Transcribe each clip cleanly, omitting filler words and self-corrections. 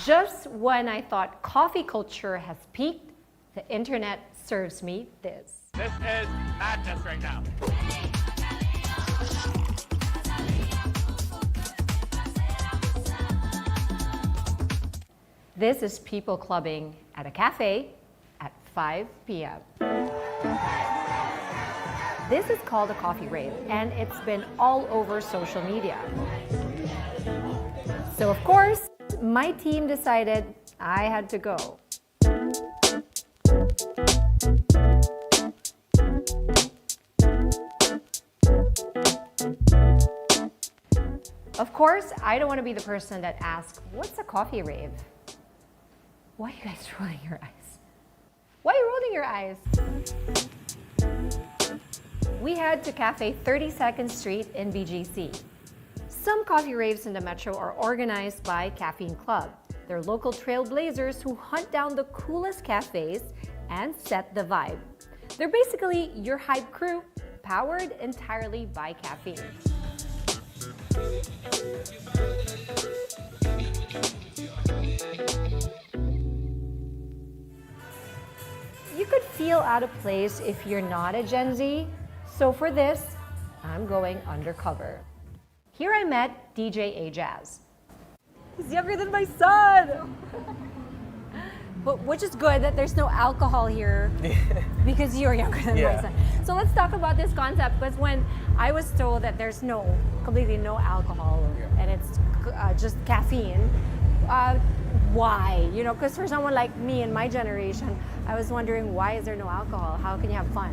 Just when I thought coffee culture has peaked, the internet serves me this. This is madness right now. This is people clubbing at a cafe at 5 p.m. This is called a coffee rave, and it's been all over social media. So of course, my team decided I had to go. Of course, I don't want to be the person that asks, what's a coffee rave? Why are you guys rolling your eyes? Why are you rolling your eyes? We head to Cafe 32nd Street in BGC. Some coffee raves in the metro are organized by Caffeine Club. They're local trailblazers who hunt down the coolest cafes and set the vibe. They're basically your hype crew, powered entirely by caffeine. You could feel out of place if you're not a Gen Z, so for this, I'm going undercover. Here I met DJ A-Jazz. He's younger than my son! But which is good that there's no alcohol here because you're younger than my son. So let's talk about this concept, because when I was told that there's completely no alcohol and it's just caffeine, why? You know, because for someone like me in my generation, I was wondering, why is there no alcohol? How can you have fun?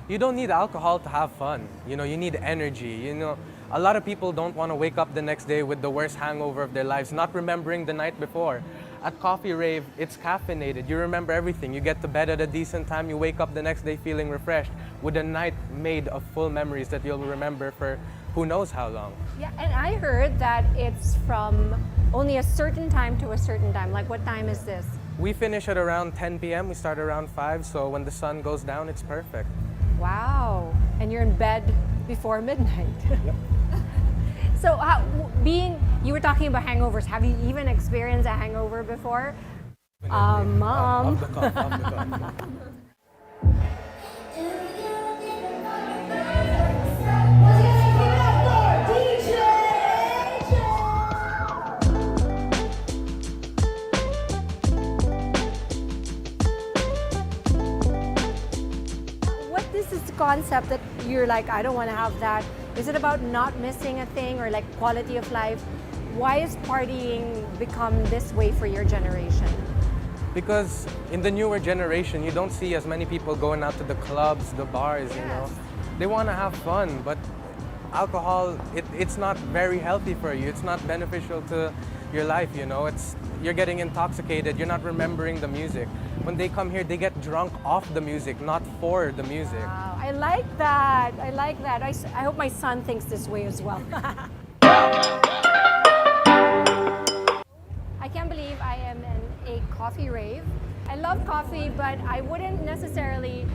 You don't need alcohol to have fun. You know, you need energy. You know, a lot of people don't want to wake up the next day with the worst hangover of their lives, not remembering the night before. At Coffee Rave, it's caffeinated. You remember everything. You get to bed at a decent time. You wake up the next day feeling refreshed with a night made of full memories that you'll remember for who knows how long. Yeah, and I heard that it's from only a certain time to a certain time. Like, what time is this? We finish at around 10 p.m. We start around 5, so when the sun goes down, it's perfect. Wow. And you're in bed before midnight. Yep. So you were talking about hangovers. Have you even experienced a hangover before? Mom. Off the cuff. What is this concept that you're like, I don't want to have that? Is it about not missing a thing, or like quality of life? Why is partying become this way for your generation? Because in the newer generation, you don't see as many people going out to the clubs, the bars, you know. They want to have fun, but alcohol, it's not very healthy for you. It's not beneficial to your life, you know. You're getting intoxicated, you're not remembering the music. When they come here, they get drunk off the music, not for the music. Wow, I like that. I like that. I hope my son thinks this way as well. I can't believe I am in a coffee rave. I love coffee, but I wouldn't necessarily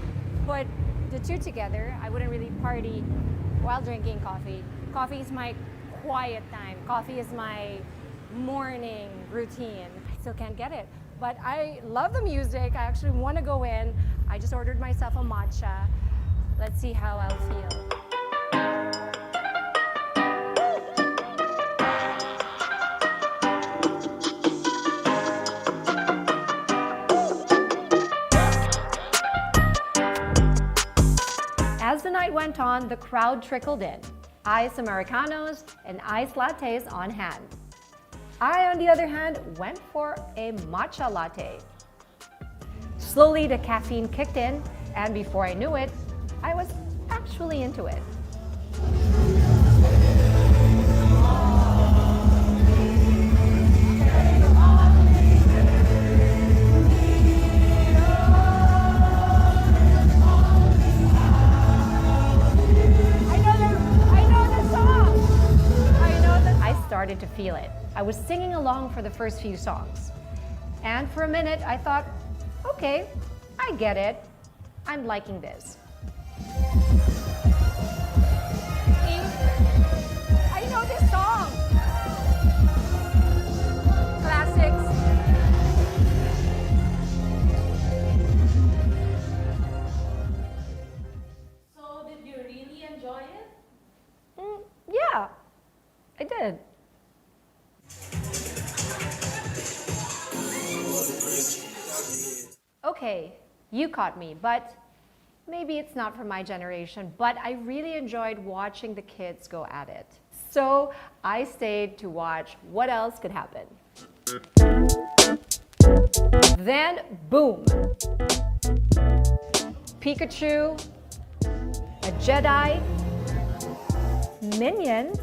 put the two together. I wouldn't really party while drinking coffee. Coffee is my quiet time. Coffee is my morning routine. I still can't get it. But I love the music. I actually want to go in. I just ordered myself a matcha. Let's see how I'll feel. As the night went on, the crowd trickled in. Iced Americanos and iced lattes on hand. I, on the other hand, went for a matcha latte. Slowly, the caffeine kicked in, and before I knew it, I was actually into it. Started to feel it. I was singing along for the first few songs. And for a minute, I thought, okay, I get it. I'm liking this. I know this song. Classics. I did. Okay, you caught me, but maybe it's not for my generation, but I really enjoyed watching the kids go at it. So I stayed to watch what else could happen. Then, boom! Pikachu, a Jedi, Minion.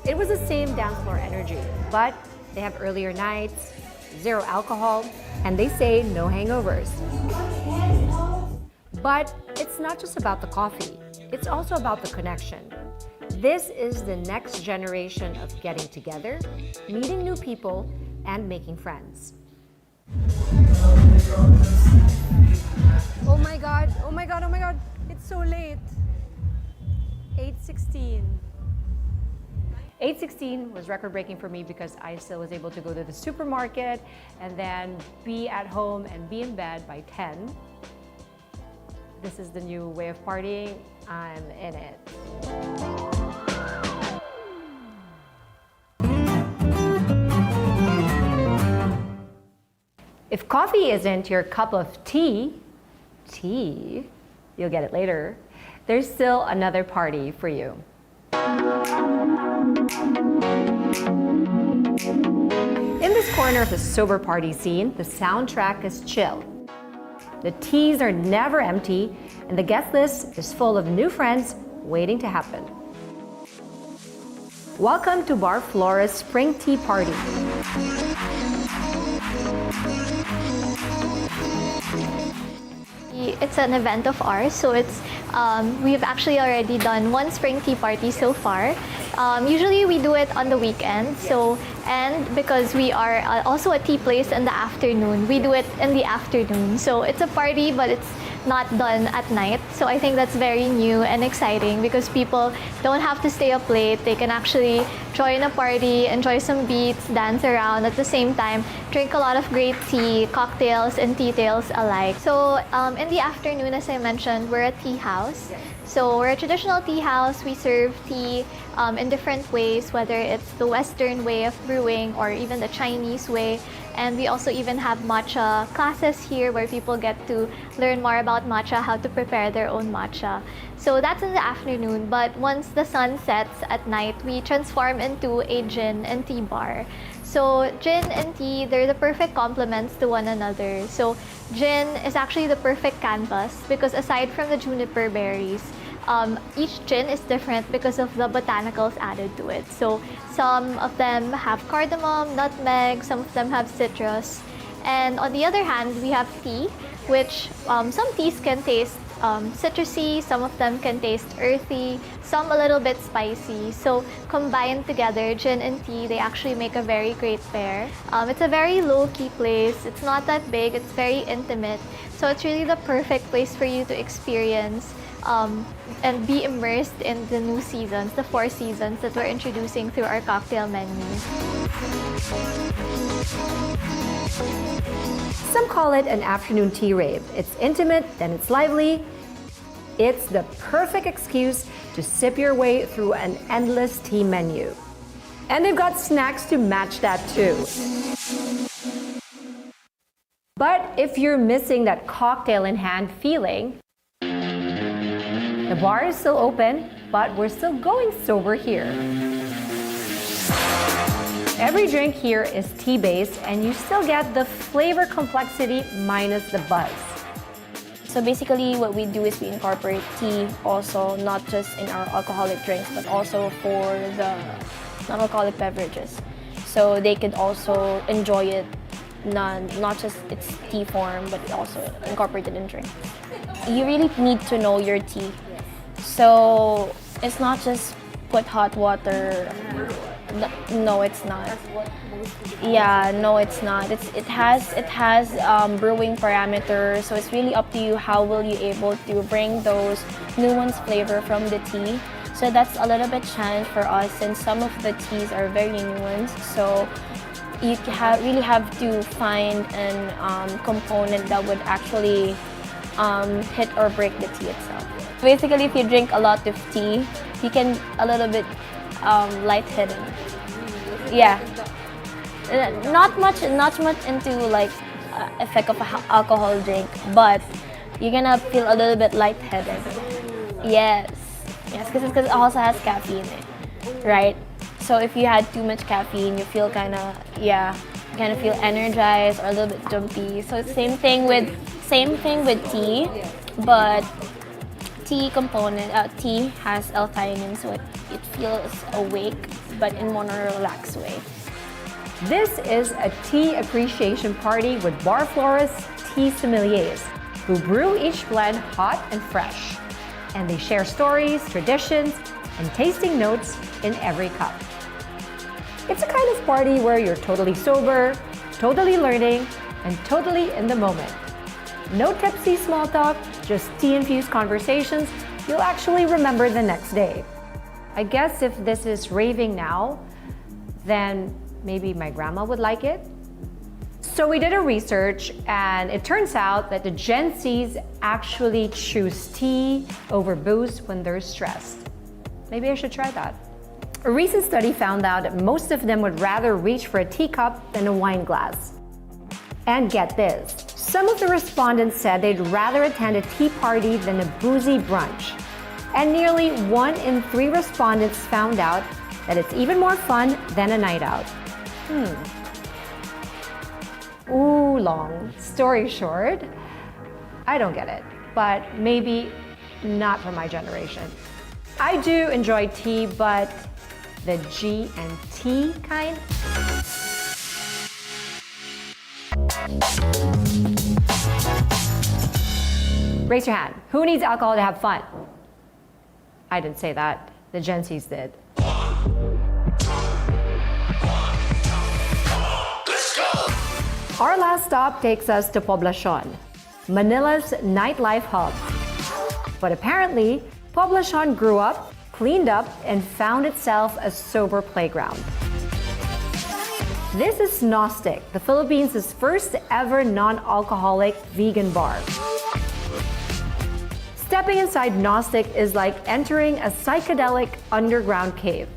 It was the same dance floor energy, but they have earlier nights, zero alcohol, and they say no hangovers. But it's not just about the coffee, it's also about the connection. This is the next generation of getting together, meeting new people, and making friends. Oh my god, oh my god, oh my god, it's so late. 8:16. 8:16 was record-breaking for me because I still was able to go to the supermarket and then be at home and be in bed by 10. This is the new way of partying. I'm in it. If coffee isn't your cup of tea, you'll get it later, there's still another party for you. In this corner of the sober party scene, the soundtrack is chill. The teas are never empty, and the guest list is full of new friends waiting to happen. Welcome to Bar Flora's Spring Tea Party. It's an event of ours, so we've actually already done one spring tea party so far. Usually we do it on the weekend, and because we are also a tea place in the afternoon, we do it in the afternoon. So it's a party, but it's not done at night. So I think that's very new and exciting because people don't have to stay up late. They can actually join a party, enjoy some beats, dance around at the same time, drink a lot of great tea, cocktails and tea tales alike. So in the afternoon, as I mentioned, we're a tea house. So we're a traditional tea house. We serve tea in different ways, whether it's the Western way of brewing or even the Chinese way. And we also even have matcha classes here where people get to learn more about matcha, how to prepare their own matcha. So that's in the afternoon, but once the sun sets at night, we transform into a gin and tea bar. So gin and tea, they're the perfect complements to one another. So gin is actually the perfect canvas because aside from the juniper berries, each gin is different because of the botanicals added to it. So some of them have cardamom, nutmeg, some of them have citrus. And on the other hand, we have tea, which some teas can taste citrusy, some of them can taste earthy, some a little bit spicy. So combined together, gin and tea, they actually make a very great pair. It's a very low-key place. It's not that big. It's very intimate. So it's really the perfect place for you to experience and be immersed in the new seasons, the 4 seasons that we're introducing through our cocktail menu. Some call it an afternoon tea rave. It's intimate, then it's lively. It's the perfect excuse to sip your way through an endless tea menu. And they've got snacks to match that too. But if you're missing that cocktail in hand feeling, the bar is still open, but we're still going sober here. Every drink here is tea-based, and you still get the flavor complexity minus the buzz. So basically what we do is we incorporate tea also, not just in our alcoholic drinks, but also for the non-alcoholic beverages. So they could also enjoy it, not just its tea form, but also incorporated in drink. You really need to know your tea. So it's not just put hot water. No, it's not. Yeah, no, it's not. It has brewing parameters, so it's really up to you how will you able to bring those nuanced flavor from the tea. So that's a little bit challenge for us since some of the teas are very nuanced. So you really have to find an component that would actually hit or break the tea itself. Basically, if you drink a lot of tea, you can a little bit lightheaded. Yeah. Not much into like effect of alcohol drink, but you're gonna feel a little bit lightheaded. Yes, because it also has caffeine, right? So if you had too much caffeine, you feel kind of feel energized or a little bit jumpy. So same thing with tea, but tea has L-theanine, so it feels awake, but in more relaxed way. This is a tea appreciation party with bar florists, tea sommeliers, who brew each blend hot and fresh. And they share stories, traditions, and tasting notes in every cup. It's a kind of party where you're totally sober, totally learning, and totally in the moment. No tipsy small talk, just tea-infused conversations you'll actually remember the next day. I guess if this is raving now, then maybe my grandma would like it. So we did a research, and it turns out that the Gen Zs actually choose tea over booze when they're stressed. Maybe I should try that. A recent study found out that most of them would rather reach for a teacup than a wine glass. And get this, some of the respondents said they'd rather attend a tea party than a boozy brunch. And nearly 1 in 3 respondents found out that it's even more fun than a night out. Ooh, long story short, I don't get it, but maybe not for my generation. I do enjoy tea, but the G and T kind? Raise your hand. Who needs alcohol to have fun? I didn't say that. The Gen Zs did. Our last stop takes us to Poblacion, Manila's nightlife hub. But apparently, Poblacion grew up, cleaned up, and found itself a sober playground. This is Gnostic, the Philippines' first ever non-alcoholic vegan bar. Stepping inside Gnostic is like entering a psychedelic underground cave,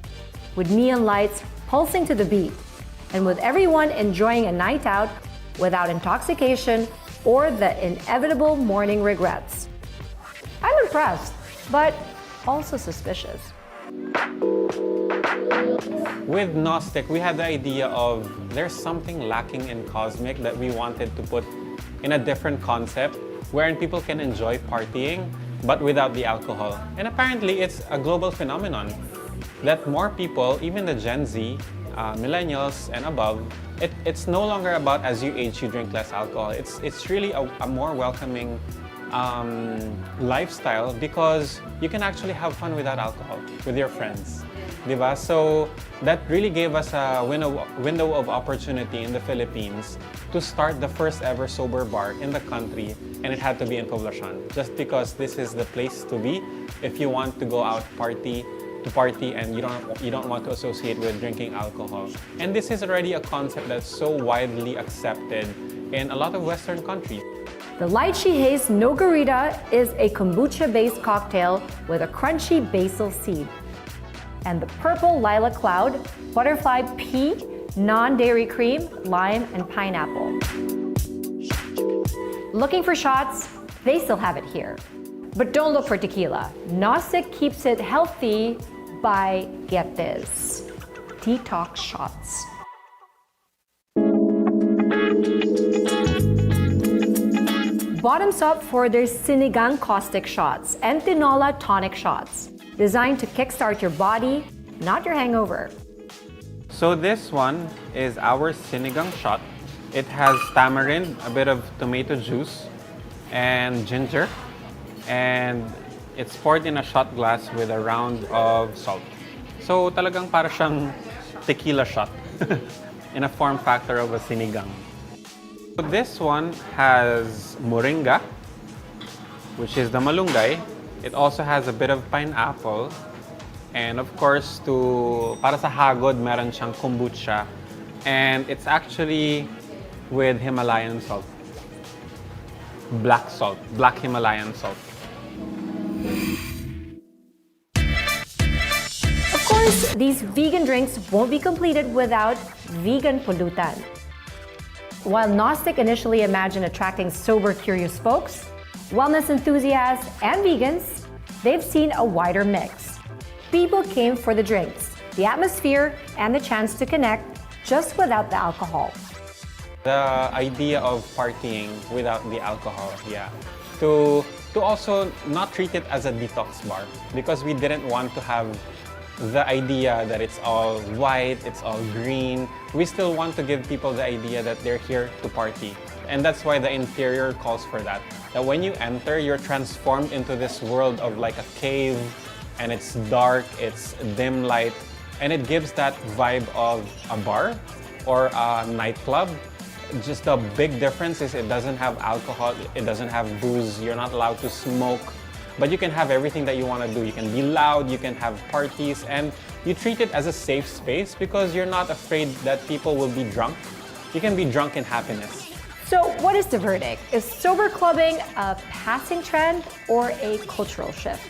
with neon lights pulsing to the beat, and with everyone enjoying a night out without intoxication or the inevitable morning regrets. I'm impressed, but also suspicious. With Gnostic, we had the idea of there's something lacking in Cosmic that we wanted to put in a different concept wherein people can enjoy partying but without the alcohol. And apparently it's a global phenomenon that more people, even the Gen Z, millennials and above, it's no longer about as you age you drink less alcohol. It's really a more welcoming lifestyle because you can actually have fun without alcohol with your friends, diba? So that really gave us a window of opportunity in the Philippines to start the first ever sober bar in the country, and it had to be in Poblacion just because this is the place to be if you want to go out party and you don't want to associate with drinking alcohol. And this is already a concept that's so widely accepted in a lot of Western countries. The Lychee Haze Nogarita is a kombucha-based cocktail with a crunchy basil seed. And the Purple Lilac Cloud, butterfly pea, non-dairy cream, lime, and pineapple. Looking for shots? They still have it here. But don't look for tequila. Gnostic keeps it healthy by, get this, detox shots. Bottoms up for their sinigang caustic shots and tinola tonic shots, designed to kickstart your body, not your hangover. So this one is our sinigang shot. It has tamarind, a bit of tomato juice, and ginger. And it's poured in a shot glass with a round of salt. So talagang para siyang tequila shot in a form factor of a sinigang. So this one has moringa, which is the malunggay. It also has a bit of pineapple. And of course, para sa hagod, meron siyang kombucha. And it's actually with Himalayan salt. Black Himalayan salt. Of course, course, these vegan drinks won't be completed without vegan pulutan. While Gnostic initially imagined attracting sober, curious folks, wellness enthusiasts, and vegans, they've seen a wider mix. People came for the drinks, the atmosphere, and the chance to connect just without the alcohol. The idea of partying without the alcohol, yeah. To also not treat it as a detox bar, because we didn't want to have the idea that it's all white, it's all green. We still want to give people the idea that they're here to party. And that's why the interior calls for that. That when you enter, you're transformed into this world of like a cave, and it's dark, it's dim light, and it gives that vibe of a bar or a nightclub. Just the big difference is it doesn't have alcohol, it doesn't have booze, you're not allowed to smoke, but you can have everything that you want to do. You can be loud, you can have parties, and you treat it as a safe space because you're not afraid that people will be drunk. You can be drunk in happiness. So what is the verdict? Is sober clubbing a passing trend or a cultural shift?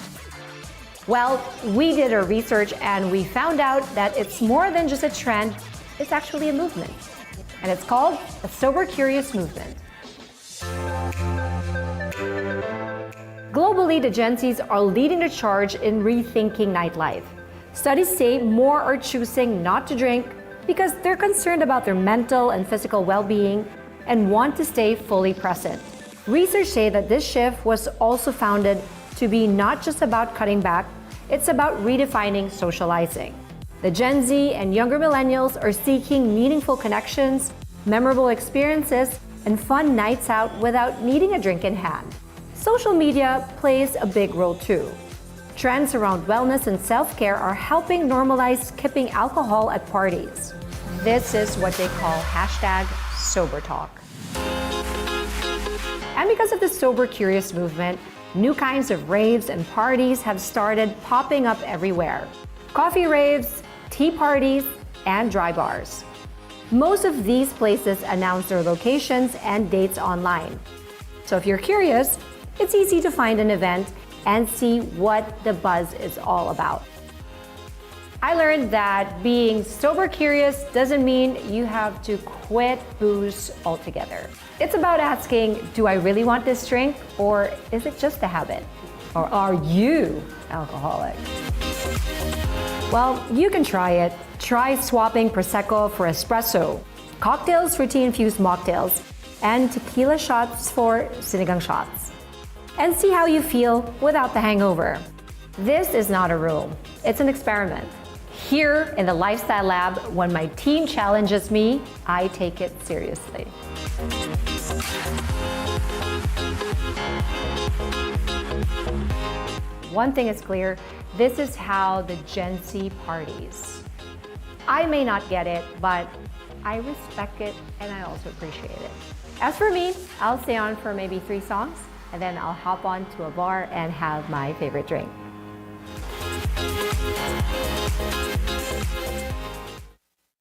Well, we did our research and we found out that it's more than just a trend, it's actually a movement. And it's called a sober curious movement. Globally, the Gen Zs are leading the charge in rethinking nightlife. Studies say more are choosing not to drink because they're concerned about their mental and physical well-being and want to stay fully present. Research say that this shift was also founded to be not just about cutting back, it's about redefining socializing. The Gen Z and younger millennials are seeking meaningful connections, memorable experiences, and fun nights out without needing a drink in hand. Social media plays a big role too. Trends around wellness and self-care are helping normalize skipping alcohol at parties. This is what they call #SoberTalk. And because of the sober curious movement, new kinds of raves and parties have started popping up everywhere. Coffee raves, tea parties, and dry bars. Most of these places announce their locations and dates online. So if you're curious, it's easy to find an event and see what the buzz is all about. I learned that being sober curious doesn't mean you have to quit booze altogether. It's about asking, do I really want this drink, or is it just a habit? Or are you alcoholic? Well, you can try it. Try swapping Prosecco for espresso, cocktails for tea-infused mocktails, and tequila shots for sinigang shots. And see how you feel without the hangover. This is not a rule, it's an experiment. Here in the Lifestyle Lab, when my team challenges me, I take it seriously. One thing is clear, this is how the Gen Z parties. I may not get it, but I respect it and I also appreciate it. As for me, I'll stay on for maybe 3 songs and then I'll hop on to a bar and have my favorite drink.